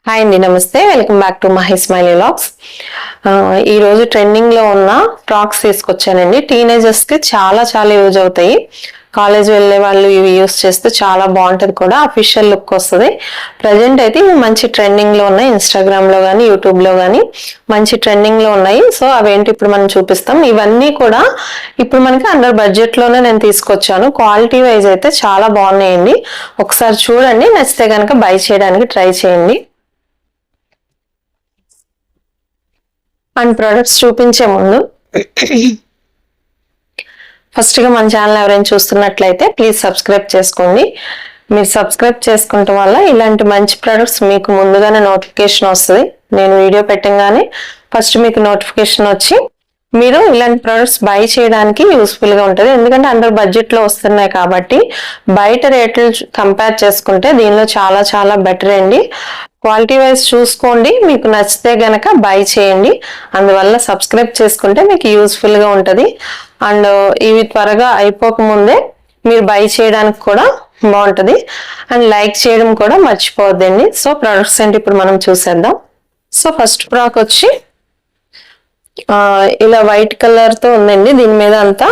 Hi అండి, నమస్తే. Welcome back to Mahi smiley vlogs. ఈరోజు ట్రెండింగ్లో ఉన్న ఫ్రాక్స్ తీసుకొచ్చానండి. టీనేజర్స్కి చాలా చాలా యూజ్ అవుతాయి. కాలేజ్ వెళ్ళే వాళ్ళు ఇవి యూస్ చేస్తే చాలా బాగుంటుంది కూడా, అఫీషియల్ లుక్ వస్తుంది. ప్రజెంట్ అయితే ఇవి మంచి ట్రెండింగ్లో ఉన్నాయి. ఇన్స్టాగ్రామ్లో కానీ యూట్యూబ్లో కానీ మంచి ట్రెండింగ్లో ఉన్నాయి. సో అవేంటి ఇప్పుడు మనం చూపిస్తాం. ఇవన్నీ కూడా ఇప్పుడు మనకి అండర్ బడ్జెట్లోనే నేను తీసుకొచ్చాను. క్వాలిటీ వైజ్ అయితే చాలా బాగున్నాయండి. ఒకసారి చూడండి, నచ్చితే కనుక బై చేయడానికి ట్రై చేయండి. అండ్ ప్రొడక్ట్స్ చూపించే ముందు ఫస్ట్గా మన ఛానల్ ఎవరైనా చూస్తున్నట్లయితే ప్లీజ్ సబ్స్క్రైబ్ చేసుకోండి. మీరు సబ్స్క్రైబ్ చేసుకుంటాం వల్ల ఇలాంటి మంచి ప్రొడక్ట్స్ మీకు ముందుగానే నోటిఫికేషన్ వస్తుంది. నేను వీడియో పెట్టగానే ఫస్ట్ మీకు నోటిఫికేషన్ వచ్చి మీరు ఇలాంటి ప్రొడక్ట్స్ బై చేయడానికి యూస్ఫుల్గా ఉంటుంది. ఎందుకంటే అండర్ బడ్జెట్లో వస్తున్నాయి కాబట్టి బయట రేట్లు కంపేర్ చేసుకుంటే దీనిలో చాలా చాలా బెటర్ అండి. క్వాలిటీ వైజ్ చూసుకోండి, మీకు నచ్చితే గనక బై చేయండి. అందువల్ల సబ్స్క్రైబ్ చేసుకుంటే మీకు యూస్ఫుల్గా ఉంటుంది. అండ్ ఇవి త్వరగా అయిపోకముందే మీరు బై చేయడానికి కూడా బాగుంటుంది. అండ్ లైక్ చేయడం కూడా మర్చిపోవద్దండి. సో ప్రొడక్ట్స్ ఏంటి ఇప్పుడు మనం చూసేద్దాం. సో ఫస్ట్ ఫ్రాక్ వచ్చి ఇలా వైట్ కలర్ తో ఉందండి. దీని మీద అంతా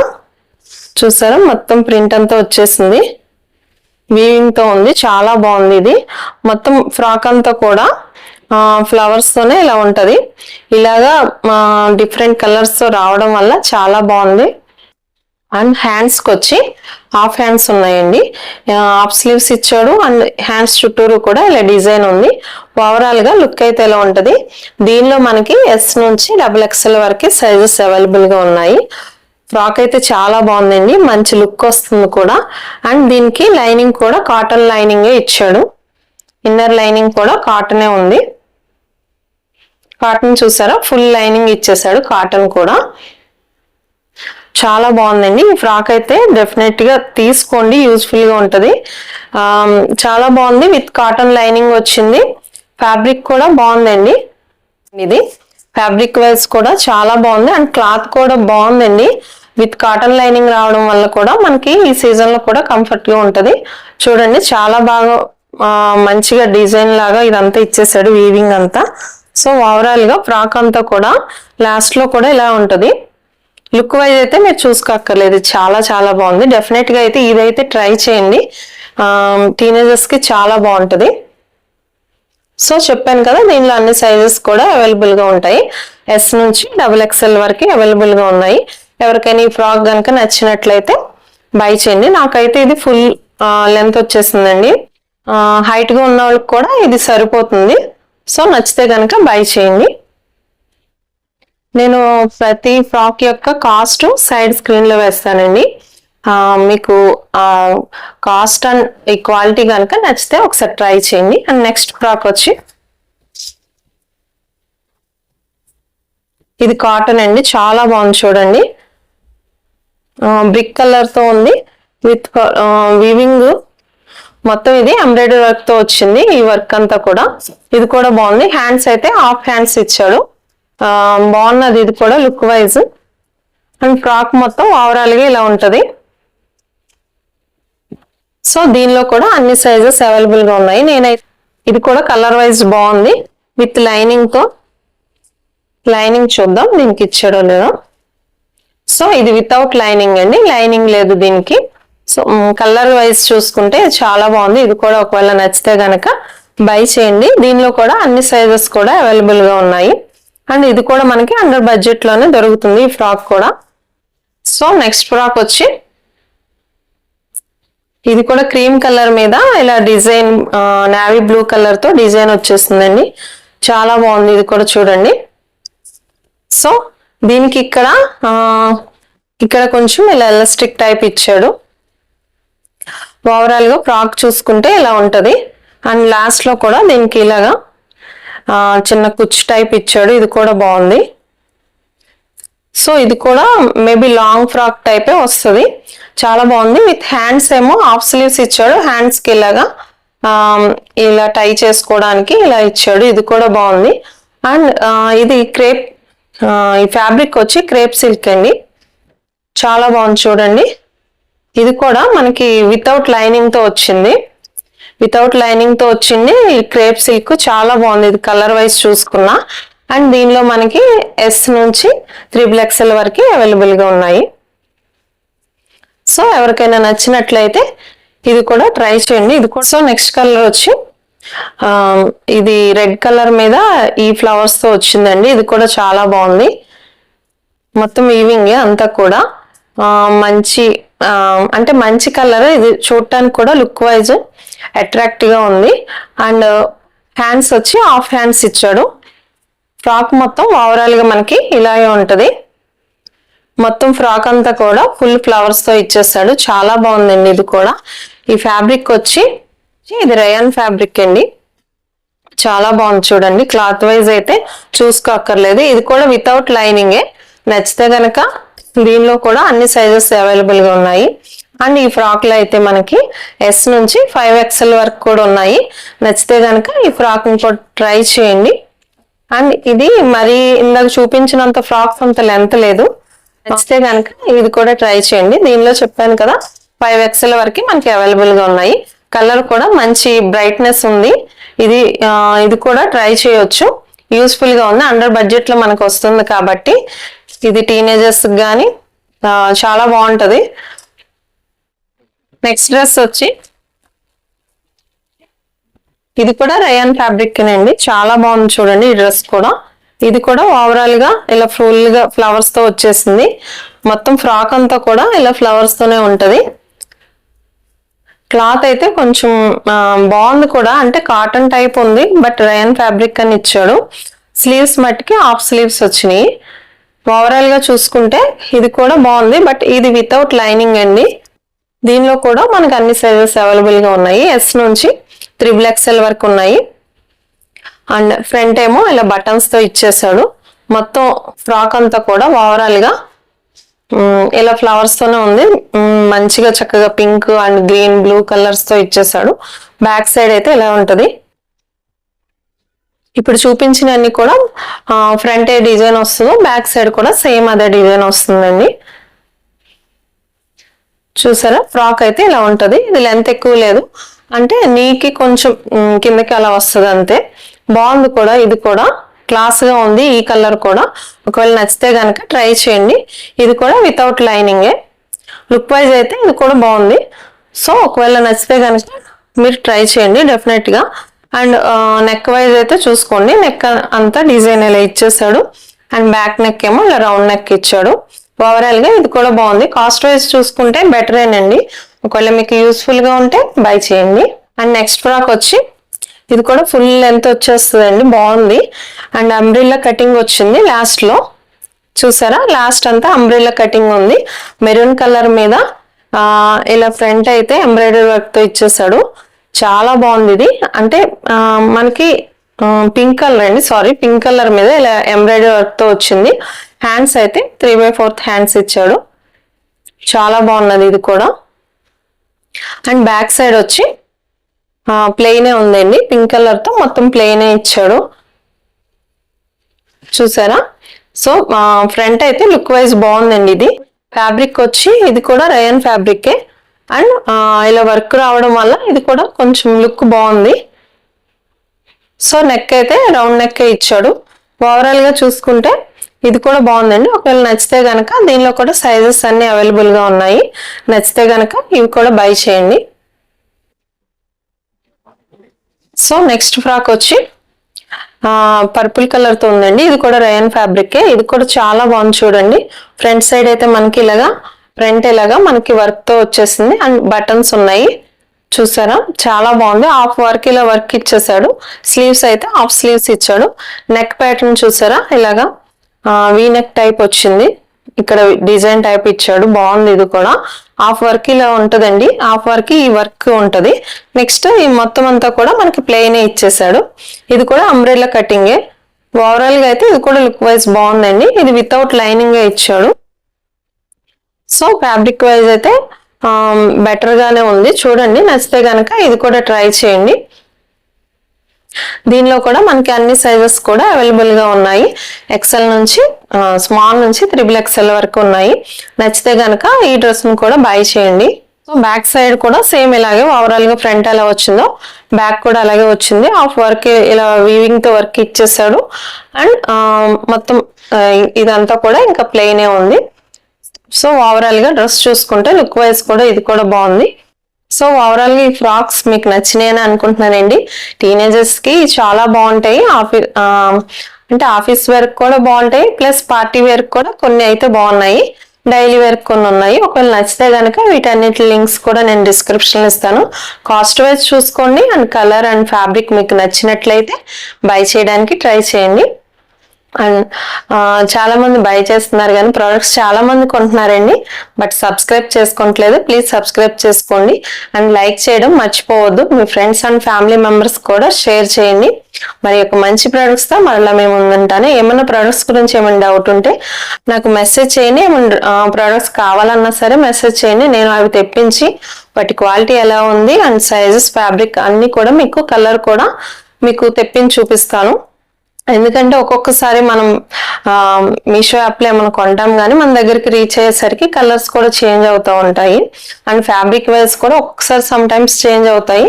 చూసారా, మొత్తం ప్రింట్ అంతా వచ్చేసింది. వీవింగ్ తో ఉంది, చాలా బాగుంది. ఇది మొత్తం ఫ్రాక్ అంతా కూడా ఫ్లవర్స్ తోనే ఇలా ఉంటది. ఇలాగా డిఫరెంట్ కలర్స్ తో రావడం వల్ల చాలా బాగుంది. అండ్ హ్యాండ్స్ కి వచ్చి హాఫ్ హ్యాండ్స్ ఉన్నాయండి. హాఫ్ స్లీవ్స్ ఇచ్చాడు. అండ్ హ్యాండ్స్ చుట్టూరు కూడా ఇలా డిజైన్ ఉంది. ఓవరాల్ గా లుక్ అయితే ఇలా ఉంటది. దీనిలో మనకి ఎస్ నుంచి XXL వరకు సైజెస్ అవైలబుల్ గా ఉన్నాయి. ఫ్రాక్ అయితే చాలా బాగుందండి, మంచి లుక్ వస్తుంది కూడా. అండ్ దీనికి లైనింగ్ కూడా కాటన్ లైనింగే ఇచ్చాడు. ఇన్నర్ లైనింగ్ కూడా కాటనే ఉంది. కాటన్ చూసారా, ఫుల్ లైనింగ్ ఇచ్చేసాడు. కాటన్ కూడా చాలా బాగుందండి. ఈ ఫ్రాక్ అయితే డెఫినెట్ గా తీసుకోండి, యూస్ఫుల్ గా ఉంటది. చాలా బాగుంది. విత్ కాటన్ లైనింగ్ వచ్చింది. ఫ్యాబ్రిక్ కూడా బాగుందండి. ఇది ఫ్యాబ్రిక్ వైజ్ కూడా చాలా బాగుంది. అండ్ క్లాత్ కూడా బాగుందండి. విత్ కాటన్ లైనింగ్ రావడం వల్ల కూడా మనకి ఈ సీజన్ లో కూడా కంఫర్ట్ గా ఉంటది. చూడండి, చాలా బాగా మంచిగా డిజైన్ లాగా ఇదంతా ఇచ్చేసాడు, వీవింగ్ అంతా. సో ఓవరాల్ గా ఫ్రాక్ అంతా కూడా లాస్ట్ లో కూడా ఇలా ఉంటది. లుక్ వైజ్ అయితే మీరు చూసుకోక్కర్లేదు, చాలా చాలా బాగుంది. డెఫినెట్ గా అయితే ఇదైతే ట్రై చేయండి. టీనేజర్స్ కి చాలా బాగుంటది. సో చెప్పాను కదా, దీనిలో అన్ని సైజెస్ కూడా అవైలబుల్ గా ఉంటాయి. ఎస్ నుంచి XXL వరకు అవైలబుల్ గా ఉన్నాయి. ఎవరికైనా ఈ ఫ్రాక్ కనుక నచ్చినట్లయితే బై చేయండి. నాకైతే ఇది ఫుల్ లెంత్ వచ్చేసిందండి. హైట్ గా ఉన్న వాళ్ళకి కూడా ఇది సరిపోతుంది. సో నచ్చితే కనుక బై చేయండి. నేను ప్రతి ఫ్రాక్ యొక్క కాస్ట్ సైడ్ స్క్రీన్ లో వేస్తానండి. మీకు కాస్ట్ అండ్ ఈ క్వాలిటీ కనుక నచ్చితే ఒకసారి ట్రై చేయండి. అండ్ నెక్స్ట్ ఫ్రాక్ వచ్చి ఇది కాటన్ అండి, చాలా బాగుంది. చూడండి, బ్రిక్ కలర్ తో ఉంది. విత్ వీవింగ్ మొత్తం ఇది ఎంబ్రాయిడరీ వర్క్ తో వచ్చింది. ఈ వర్క్ అంతా కూడా ఇది కూడా బాగుంది. హ్యాండ్స్ అయితే హాఫ్ హ్యాండ్స్ ఇచ్చాడు. బాగున్నది ఇది కూడా లుక్ వైజ్. అండ్ ఫ్రాక్ మొత్తం ఓవరాల్ గా ఇలా ఉంటది. సో దీనిలో కూడా అన్ని సైజెస్ అవైలబుల్ గా ఉన్నాయి. నేనైతే ఇది కూడా కలర్ వైజ్ బాగుంది. విత్ లైనింగ్ తో, లైనింగ్ చూద్దాం దీనికి ఇచ్చాడో లేదో. సో ఇది వితౌట్ లైనింగ్ అండి, లైనింగ్ లేదు దీనికి. సో కలర్ వైజ్ చూసుకుంటే చాలా బాగుంది. ఇది కూడా ఒకవేళ నచ్చితే గనక బై చేయండి. దీనిలో కూడా అన్ని సైజెస్ కూడా అవైలబుల్ గా ఉన్నాయి. అండ్ ఇది కూడా మనకి అండర్ బడ్జెట్ లోనే దొరుకుతుంది ఈ ఫ్రాక్ కూడా. సో నెక్స్ట్ ఫ్రాక్ వచ్చి ఇది కూడా క్రీమ్ కలర్ మీద ఇలా డిజైన్, నావీ బ్లూ కలర్ తో డిజైన్ వచ్చేస్తుందండి. చాలా బాగుంది ఇది కూడా, చూడండి. సో దీనికి ఇక్కడ కొంచెం ఇలా ఎలాస్టిక్ టైప్ ఇచ్చాడు. ఓవరాల్ గా ఫ్రాక్ చూసుకుంటే ఇలా ఉంటది. అండ్ లాస్ట్ లో కూడా దీనికి ఇలాగా చిన్న కుచ్చు టైప్ ఇచ్చాడు. ఇది కూడా బాగుంది. సో ఇది కూడా మేబీ లాంగ్ ఫ్రాక్ టైపే వస్తుంది. చాలా బాగుంది. విత్ హ్యాండ్స్ ఏమో హాఫ్ స్లీవ్స్ ఇచ్చాడు. హ్యాండ్స్ కి ఇలాగా ఇలా టై చేసుకోవడానికి ఇలా ఇచ్చాడు. ఇది కూడా బాగుంది. అండ్ ఇది క్రేప్, ఈ ఫ్యాబ్రిక్ వచ్చి క్రేప్ సిల్క్ అండి, చాలా బాగుంది. చూడండి, ఇది కూడా మనకి వితౌట్ లైనింగ్ తో వచ్చింది. వితౌట్ లైనింగ్ తో వచ్చింది. క్రేప్ సిల్క్ చాలా బాగుంది. ఇది కలర్ వైజ్ చూసుకున్నా. అండ్ దీనిలో మనకి ఎస్ నుంచి 3XL వరకు అవైలబుల్ గా ఉన్నాయి. సో ఎవరికైనా నచ్చినట్లయితే ఇది కూడా ట్రై చేయండి. ఇది కూడా. సో నెక్స్ట్ కలర్ వచ్చి ఇది రెడ్ కలర్ మీద ఈ ఫ్లవర్స్ తో వచ్చిందండి. ఇది కూడా చాలా బాగుంది. మొత్తం వీవింగ్ అంతా కూడా మంచి అంటే మంచి కలర్. ఇది చూడటానికి కూడా లుక్ వైజ్ అట్రాక్టివ్ గా ఉంది. అండ్ హ్యాండ్స్ వచ్చి హాఫ్ హ్యాండ్స్ ఇచ్చాడు. ఫ్రాక్ మొత్తం ఓవరాల్ గా మనకి ఇలాగే ఉంటది. మొత్తం ఫ్రాక్ అంతా కూడా ఫుల్ ఫ్లవర్స్ తో ఇచ్చేస్తాడు. చాలా బాగుందండి. ఇది కూడా ఈ ఫ్యాబ్రిక్ వచ్చి ఇది రయాన్ ఫ్యాబ్రిక్ అండి. చాలా బాగుంది చూడండి. క్లాత్ వైజ్ అయితే చూసుకోక్కర్లేదు. ఇది కూడా వితౌట్ లైనింగే. నచ్చితే గనక దీనిలో కూడా అన్ని సైజెస్ అవైలబుల్ గా ఉన్నాయి. అండ్ ఈ ఫ్రాక్ లో అయితే మనకి ఎస్ నుంచి 5XL వరకు కూడా ఉన్నాయి. నచ్చితే గనక ఈ ఫ్రాక్ కూడా ట్రై చేయండి. అండ్ ఇది మరి ఇందాక చూపించినంత ఫ్రాక్స్ అంత లెంత్ లేదు. నచ్చితే కనుక ఇది కూడా ట్రై చేయండి. దీనిలో చెప్పాను కదా 5XL వరకు మనకి అవైలబుల్ గా ఉన్నాయి. కలర్ కూడా మంచి బ్రైట్నెస్ ఉంది. ఇది కూడా ట్రై చేయొచ్చు. యూస్ఫుల్ గా ఉంది. అండర్ బడ్జెట్ లో మనకు వస్తుంది కాబట్టి ఇది టీనేజర్స్ గానీ చాలా బాగుంటది. నెక్స్ట్ డ్రెస్ వచ్చి ఇది కూడా రయాన్ ఫ్యాబ్రిక్ అండి. చాలా బాగుంది చూడండి ఈ డ్రెస్ కూడా. ఇది కూడా ఓవరాల్ గా ఇలా ఫుల్ గా ఫ్లవర్స్ తో వచ్చేసింది. మొత్తం ఫ్రాక్ అంతా కూడా ఇలా ఫ్లవర్స్ తోనే ఉంటది. క్లాత్ అయితే కొంచెం బాగుంది కూడా. అంటే కాటన్ టైప్ ఉంది బట్ రయాన్ ఫ్యాబ్రిక్ అని ఇచ్చాడు. స్లీవ్స్ మట్టికి హాఫ్ స్లీవ్స్ వచ్చినాయి. ఓవరాల్ గా చూసుకుంటే ఇది కూడా బాగుంది. బట్ ఇది వితౌట్ లైనింగ్ అండి. దీనిలో కూడా మనకు అన్ని సైజెస్ అవైలబుల్ గా ఉన్నాయి. ఎస్ నుంచి 3XL వరకు ఉన్నాయి. అండ్ ఫ్రంట్ ఏమో ఇలా బటన్స్ తో ఇచ్చేసాడు. మొత్తం ఫ్రాక్ అంతా కూడా ఓవరాల్ గా ఇలా ఫ్లవర్స్ తోనే ఉంది. మంచిగా చక్కగా pink and green blue colours తో ఇచ్చేసాడు. బ్యాక్ సైడ్ అయితే ఇలా ఉంటది. ఇప్పుడు చూపించినన్ని కూడా ఫ్రంట్ ఏ డిజైన్ వస్తుందో బ్యాక్ సైడ్ కూడా సేమ్ అదే డిజైన్ వస్తుందండి. చూసారా ఫ్రాక్ అయితే ఇలా ఉంటది. ఇది లెంత్ ఎక్కువ లేదు. అంటే నీకి కొంచెం కిందకి అలా వస్తుంది అంతే. బాగుంది కూడా. ఇది కూడా క్లాస్ గా ఉంది. ఈ కలర్ కూడా ఒకవేళ నచ్చితే గనక ట్రై చేయండి. ఇది కూడా వితౌట్ లైనింగే. లుక్ వైజ్ అయితే ఇది కూడా బాగుంది. సో ఒకవేళ నచ్చితే కనుక మీరు ట్రై చేయండి డెఫినెట్ గా. అండ్ నెక్ వైజ్ అయితే చూసుకోండి. నెక్ అంతా డిజైన్ ఇలా ఇచ్చేసాడు. అండ్ బ్యాక్ నెక్ ఏమో ఇలా రౌండ్ నెక్ ఇచ్చాడు. ఓవరాల్ గా ఇది కూడా బాగుంది. కాస్ట్ వైజ్ చూసుకుంటే బెటరేనండి. ఒకవేళ మీకు యూస్ఫుల్ గా ఉంటే బై చేయండి. అండ్ నెక్స్ట్ ఫ్రాక్ వచ్చి ఇది కూడా ఫుల్ లెంత్ వచ్చేస్తుందండి. బాగుంది. అండ్ అంబ్రిల్లా కటింగ్ వచ్చింది లాస్ట్ లో. చూసారా లాస్ట్ అంతా అంబ్రిల్లా కటింగ్ ఉంది. మెరూన్ కలర్ మీద ఇలా ఫ్రంట్ అయితే ఎంబ్రాయిడరీ వర్క్ తో ఇచ్చేసాడు. చాలా బాగుంది ఇది. అంటే మనకి పింక్ కలర్ అండి. సారీ పింక్ కలర్ మీద ఇలా ఎంబ్రాయిడరీ వర్క్ తో వచ్చింది. హ్యాండ్స్ అయితే 3/4 హ్యాండ్స్ ఇచ్చాడు. చాలా బాగున్నది ఇది కూడా. అండ్ బ్యాక్ సైడ్ వచ్చి ప్లెయినే ఉందండి. పింక్ కలర్ తో మొత్తం ప్లెయినే ఇచ్చాడు. చూసారా. సో ఫ్రంట్ అయితే లుక్ వైజ్ బాగుందండి. ఇది ఫ్యాబ్రిక్ వచ్చి ఇది కూడా రయాన్ ఫ్యాబ్రికే. అండ్ ఇలా వర్క్ రావడం వల్ల ఇది కూడా కొంచెం లుక్ బాగుంది. సో నెక్ అయితే రౌండ్ నెక్ ఇచ్చాడు. ఓవరాల్ గా చూసుకుంటే ఇది కూడా బాగుందండి. ఒకవేళ నచ్చితే గనక దీనిలో కూడా సైజెస్ అన్ని అవైలబుల్ గా ఉన్నాయి. నచ్చితే గనక ఇవి కూడా బై చేయండి. సో నెక్స్ట్ ఫ్రాక్ వచ్చి పర్పుల్ కలర్ తో ఉందండి. ఇది కూడా రయాన్ ఫ్యాబ్రికే. ఇది కూడా చాలా బాగుంది చూడండి. ఫ్రంట్ సైడ్ అయితే మనకి ఇలాగా ఫ్రంట్ ఇలాగా మనకి వర్క్ తో వచ్చేసింది. అండ్ బటన్స్ ఉన్నాయి. చూసారా చాలా బాగుంది. హాఫ్ వర్క్ ఇలా వర్క్ ఇచ్చేసాడు. స్లీవ్స్ అయితే హాఫ్ స్లీవ్స్ ఇచ్చాడు. నెక్ ప్యాటర్న్ చూసారా ఇలాగా వీ నెక్ టైప్ వచ్చింది. ఇక్కడ డిజైన్ టైప్ ఇచ్చాడు. బాగుంది. ఇది కూడా హాఫ్ వర్క్ ఇలా ఉంటదండి. హాఫ్ వర్క్ ఈ వర్క్ ఉంటది. నెక్స్ట్ ఈ మొత్తం అంతా కూడా మనకి ప్లెయిన్ ఇచ్చేసాడు. ఇది కూడా అంబ్రెల్లా కటింగే. ఓవరాల్ గా అయితే ఇది కూడా లుక్ వైజ్ బాగుందండి. ఇది వితౌట్ లైనింగ్ గా ఇచ్చాడు. సో ఫ్యాబ్రిక్ వైజ్ అయితే బెటర్ గానే ఉంది. చూడండి నచ్చితే గనక ఇది కూడా ట్రై చేయండి. దీనిలో కూడా మనకి అన్ని సైజెస్ కూడా అవైలబుల్ గా ఉన్నాయి. ఎక్సెల్ నుంచి స్మాల్ నుంచి 3XL వరకు ఉన్నాయి. నచ్చితే గనక ఈ డ్రెస్ ను కూడా బై చేయండి. సో బ్యాక్ సైడ్ కూడా సేమ్ ఇలాగే ఓవరాల్ గా ఫ్రంట్ ఎలా వచ్చిందో బ్యాక్ కూడా అలాగే వచ్చింది. హాఫ్ వర్క్ ఇలా వీవింగ్ తో వర్క్ ఇచ్చేసాడు. అండ్ మొత్తం ఇదంతా కూడా ఇంకా ప్లెయినే ఉంది. సో ఓవరాల్ గా డ్రెస్ చూసుకుంటే లుక్ వైజ్ కూడా ఇది కూడా బాగుంది. సో ఓవరాల్ గా ఈ ఫ్రాక్స్ మీకు నచ్చినాయని అనుకుంటున్నానండి. టీనేజర్స్ కి చాలా బాగుంటాయి. అంటే ఆఫీస్ వేర్ కూడా బాగుంటాయి, ప్లస్ పార్టీ వేర్ కూడా కొన్ని అయితే బాగున్నాయి, డైలీ వేర్ కొన్ని ఉన్నాయి. ఒకవేళ నచ్చితే కనుక వీటన్నిటి లింక్స్ కూడా నేను డిస్క్రిప్షన్ ఇస్తాను. కాస్ట్ వైజ్ చూసుకోండి అండ్ కలర్ అండ్ ఫ్యాబ్రిక్ మీకు నచ్చినట్లయితే బై చేయడానికి ట్రై చేయండి. అండ్ చాలా మంది బై చేస్తున్నారు కానీ ప్రోడక్ట్స్ చాలా మంది కొంటున్నారండి, బట్ సబ్స్క్రైబ్ చేసుకోవట్లేదు. ప్లీజ్ సబ్స్క్రైబ్ చేసుకోండి అండ్ లైక్ చేయడం మర్చిపోవద్దు. మీ ఫ్రెండ్స్ అండ్ ఫ్యామిలీ మెంబర్స్ కూడా షేర్ చేయండి. మరి ఒక మంచి ప్రొడక్ట్స్ తో మరలా మేము ముందుంటాను. ఏమైనా ప్రొడక్ట్స్ గురించి ఏమైనా డౌట్ ఉంటే నాకు మెసేజ్ చేయండి. ఏమైనా ప్రొడక్ట్స్ కావాలన్నా సరే మెసేజ్ చేయండి. నేను అవి తెప్పించి వాటి క్వాలిటీ ఎలా ఉంది అండ్ సైజెస్, ఫ్యాబ్రిక్ అన్ని కూడా మీకు, కలర్ కూడా మీకు తెప్పించి చూపిస్తాను. ఎందుకంటే ఒక్కొక్కసారి మనం మీషో యాప్లో ఏమైనా కొంటాం కానీ మన దగ్గరికి రీచ్ అయ్యేసరికి కలర్స్ కూడా చేంజ్ అవుతూ ఉంటాయి అండ్ ఫ్యాబ్రిక్ వైజ్ కూడా ఒక్కొక్కసారి సమ్ టైమ్స్ చేంజ్ అవుతాయి.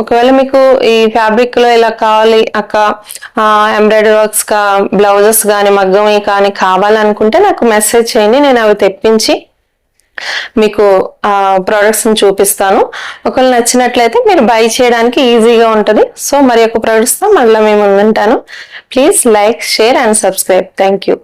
ఒకవేళ మీకు ఈ ఫ్యాబ్రిక్ లో ఇలా కావాలి అక్క, ఎంబ్రాయిడరీ వర్క్స్ బ్లౌజెస్ కానీ మగ్గం కానీ కావాలనుకుంటే నాకు మెసేజ్ చేయండి. నేను అవి తెప్పించి మీకు ప్రొడక్ట్స్ ని చూపిస్తాను. ఒకవేళ నచ్చినట్లయితే మీరు బై చేయడానికి ఈజీగా ఉంటుంది. సో మరి ఒక ప్రొడక్ట్స్ తో మళ్ళీ మేము ముందుంటాను. Please like, share and subscribe. Thank you.